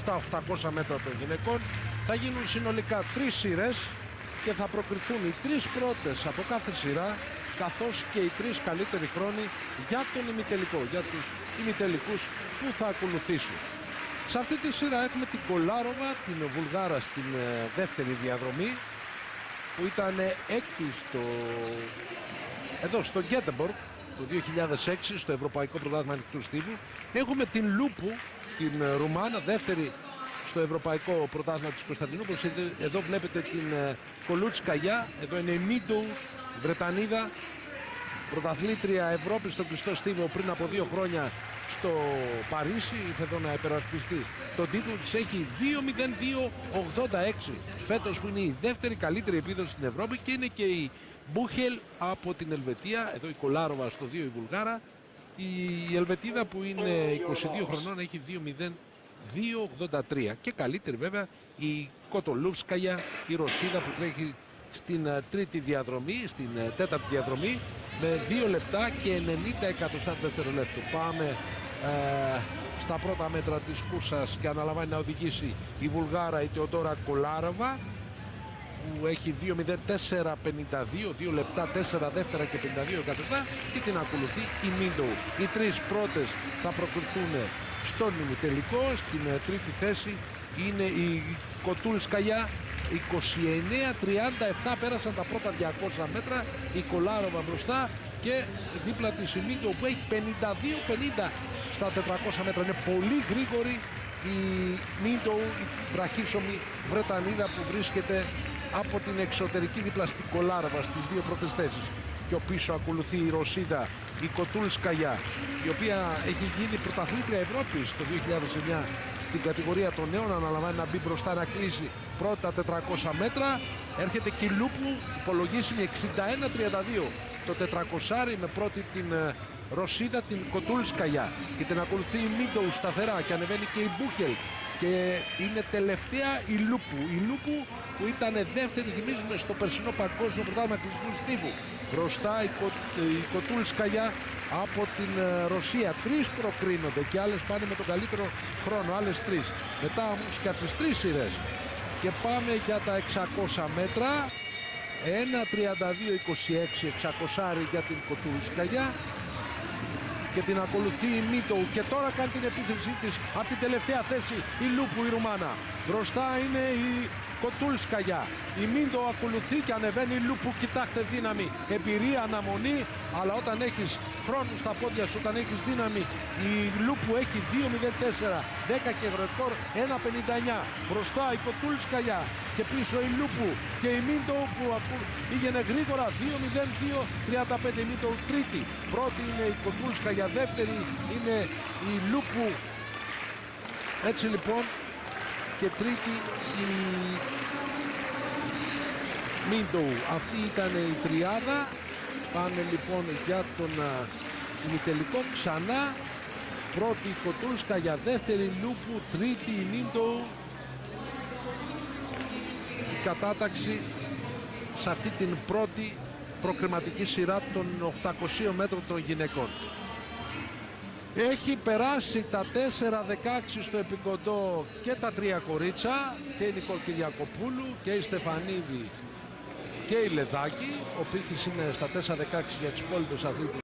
στα 800 μέτρα των γυναικών. Θα γίνουν συνολικά 3 σειρές και θα προκριθούν οι 3 πρώτες από κάθε σειρά, καθώς και οι 3 καλύτεροι χρόνοι για τον ημιτελικό, για τους ημιτελικούς που θα ακολουθήσουν. Σε αυτή τη σειρά έχουμε την Κολάροβα, την Βουλγάρα στην δεύτερη διαδρομή, που ήταν έκτη στο Γκέτεμποργκ το 2006 στο Ευρωπαϊκό Πρωτάθλημα Ανοιχτού Στίβου. Έχουμε την Λούπου, την Ρουμάνα, δεύτερη στο Ευρωπαϊκό Πρωτάθλημα της Κωνσταντινούπολης. Εδώ βλέπετε την Κολούτσκαγιά, εδώ είναι η Μίντοου, Βρετανίδα, πρωταθλήτρια Ευρώπης στον κλειστό στίβο πριν από 2 χρόνια στο Παρίσι. Ήρθε εδώ να υπερασπιστεί τον τίτλο της. Έχει 2.02.86 φέτος, που είναι η δεύτερη καλύτερη επίδοση στην Ευρώπη, και είναι και η Μπούχελ από την Ελβετία. Εδώ η Κολάροβα στο 2 η Βουλγάρα. Η Ελβετίδα που είναι 22 χρονών έχει 2.02.83 και καλύτερη βέβαια η Κοτολούφσκαγια, η Ρωσίδα, που τρέχει στην τρίτη διαδρομή, στην τέταρτη διαδρομή με 2 λεπτά και 90 εκατοστά δευτερολέπτου. Πάμε στα πρώτα μέτρα της κούρσας και αναλαμβάνει να οδηγήσει η Βουλγάρα, η Τεοντόρα Κολάροβα, που έχει 2.04.52, 2 λεπτά 4 δεύτερα και 52 εκατοστά, και την ακολουθεί η Μίντοου. Οι 3 πρώτες θα προκριθούν στον ημιτελικό. Στην τρίτη θέση είναι η Κοτούλσκαγια, 29.37 πέρασαν τα πρώτα 200 μέτρα, η Κολάροβα μπροστά, και δίπλα της η Μίντοου που έχει 52.50 στα 400 μέτρα. Είναι πολύ γρήγορη η Μίντοου, η βραχύσωμη Βρετανίδα, που βρίσκεται από την εξωτερική δίπλα στην Κολάροβα στις 2 πρώτες θέσεις. Πιο πίσω ακολουθεί η Ρωσίδα, η Κοτούλσκαγια, η οποία έχει γίνει πρωταθλήτρια Ευρώπης το 2009 στην κατηγορία των νέων. Αναλαμβάνει να μπει μπροστά, να κλείσει πρώτα 400 μέτρα. Έρχεται και η Λούπου, υπολογίσιμη 61.32 το 400, με πρώτη την Ρωσίδα, την Κοτούλσκαγια, και την ακολουθεί η Μίντοου σταθερά, και ανεβαίνει και η Μπούχελ, και είναι τελευταία η Λούπου. Η Λούπου που ήταν δεύτερη, θυμίζουμε, στο περσινό παγκόσμιο πρωτάθλημα κλειστού στίβου. Μπροστά η Κοτούλσκαγια από την Ρωσία. 3 προκρίνονται και άλλες πάνε με τον καλύτερο χρόνο, άλλες 3. Μετά όμως και από τις 3 σειρές. Και πάμε για τα 600 μέτρα. 1.32.26 600 για την Κοτούλσκαγια, και την ακολουθεί η Μίντοου, και τώρα κάνει την επίθεσή της από την τελευταία θέση η Λούπου, η Ρουμάνα. Μπροστά είναι η Κοτούλσκαγια, η Μίντοου ακολουθεί και ανεβαίνει η Λούπου. Κοιτάξτε, δύναμη, εμπειρία, αναμονή, αλλά όταν έχεις χρόνο στα πόδια σου, όταν έχεις δύναμη, η Λούπου έχει 2.04, 10 και ρεκόρ 1.59. Μπροστά η Κοτούλσκαγια και πίσω η Λούπου και η Μίντοου που πήγαινε γρήγορα, 2.02.35. Η Μίντοου τρίτη, πρώτη είναι η Κοτούλσκαγια, δεύτερη είναι η Λούπου. Έτσι λοιπόν, και τρίτη η Μίντοου. Αυτή ήταν η τριάδα. Πάνε λοιπόν για τον ημιτελικό ξανά. Πρώτη η Κοτούλσκαγια, δεύτερη η Λούπου, τρίτη η Μίντοου. Η κατάταξη σε αυτή την πρώτη προκριματική σειρά των 800 μέτρων των γυναικών. Έχει περάσει τα 4-16 στο επικοντό και τα 3 κορίτσα, και η Νικόλ Κυριακοπούλου και η Στεφανίδη και η Λεδάκη. Ο πύχης είναι στα 4-16 για τις υπόλοιπες αθλήτες.